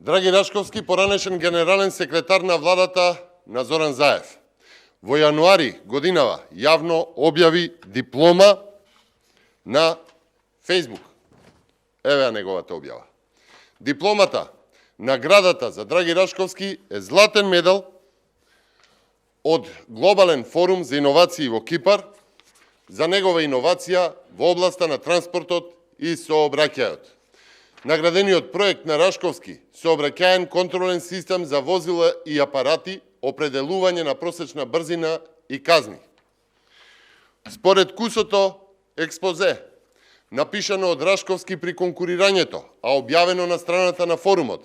Драги Рашковски, поранешен генерален секретар на владата на Зоран Заев. Во јануари годинава јавно објави диплома на Фејсбук. Еве неговата објава. Дипломата, наградата за Драги Рашковски е златен медал од Глобален форум за иновации во Кипар за негова иновација во областа на транспортот и сообраќајот. Наградениот проект на Рашковски, сообраќаен контролен систем за возила и апарати, определување на просечна брзина и казни. Според кусото експозе, напишано од Рашковски при конкурирањето, а објавено на страната на форумот,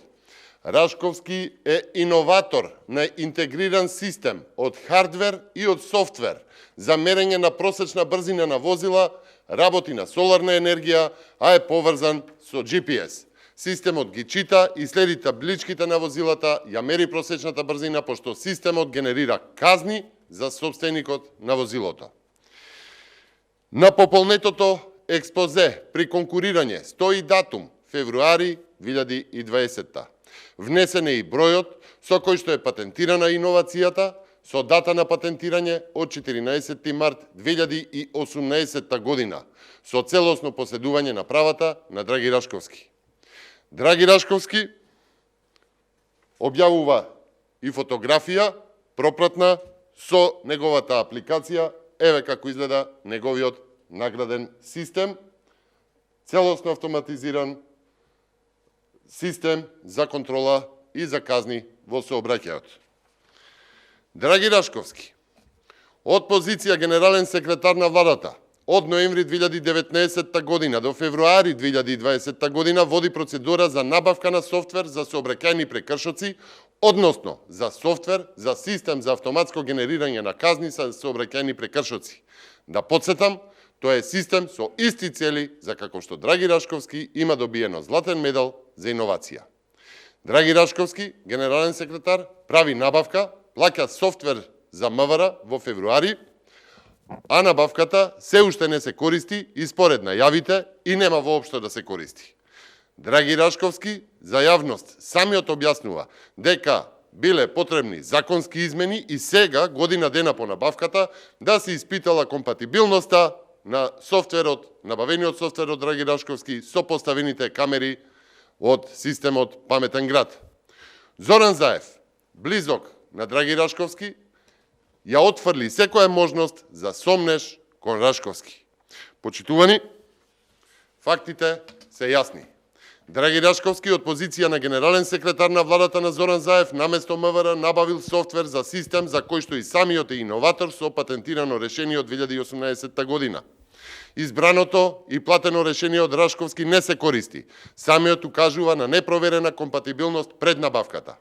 Рашковски е иноватор на интегриран систем од хардвер и од софтвер за мерење на просечна брзина на возила, работи на соларна енергија, а е поврзан со GPS. Системот ги чита и следи табличките на возилата, ја мери просечната брзина, пошто системот генерира казни за собственикот на возилото. На пополнетото експозе при конкурирање стои датум февруари 2020. Внесен е и бројот со кој што е патентирана иновацијата, со дата на патентирање од 14 март 2018 година, со целосно поседување на правата на Драги Рашковски. Драги Рашковски објавува и фотографија пропратна со неговата апликација, еве како изгледа неговиот награден систем, целосно автоматизиран систем за контрола и за казни во сообраќајот. Драги Рашковски, од позиција генерален секретар на владата, од ноември 2019 година до февруари 2020 година води процедура за набавка на софтвер за сообраќајни прекршоци, односно за софтвер за систем за автоматско генерирање на казни за сообраќајни прекршоци. Да подсетам, тоа е систем со исти цели за како што Драги Рашковски има добиено златен медал за иновација. Драги Рашковски, генерален секретар, прави набавка, плаќа софтвер за МВР во февруари, а набавката се уште не се користи и според најавите и нема воопшто да се користи. Драги Рашковски, за јавност самиот објаснува дека биле потребни законски измени и сега, година дена по набавката, да се испитала компатибилноста на софтверот, набавениот софтвер од Драги Рашковски со поставените камери од системот Паметен град. Зоран Заев, близок на Драги Рашковски, ја отфрли секоја можност за сомнеж кон Рашковски. Почитувани, фактите се јасни. Драги Рашковски од позиција на генерален секретар на владата на Зоран Заев наместо МВР набавил софтвер за систем за кој што и самиот е иноватор со патентирано решение од 2018 година. Избраното и платено решение од Рашковски не се користи. Самиот укажува на непроверена компатибилност пред набавката.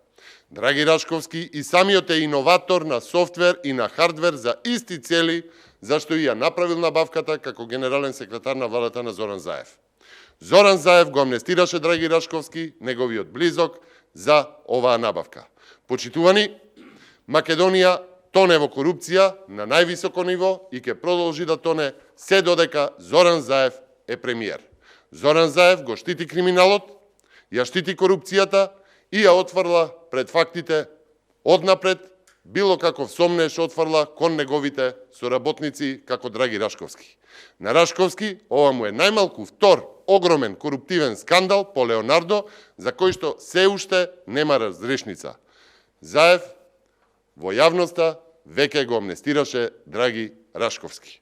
Драги Рашковски и самиот е иноватор на софтвер и на хардвер за исти цели зашто и ја направил набавката како генерален секретар на владата на Зоран Заев. Зоран Заев го амнестираше Драги Рашковски, неговиот близок, за оваа набавка. Почитувани, Македонија тоне во корупција на највисоко ниво и ќе продолжи да тоне се додека Зоран Заев е премиер. Зоран Заев го штити криминалот, ја штити корупцијата и ја отфрла пред фактите однапред, било каков сомнеш отфрла кон неговите соработници како Драги Рашковски. На Рашковски ова му е најмалку втор огромен коруптивен скандал по Леонардо, за кој што се уште нема разрешница. Заев во јавноста веќе го амнестираше Драги Рашковски.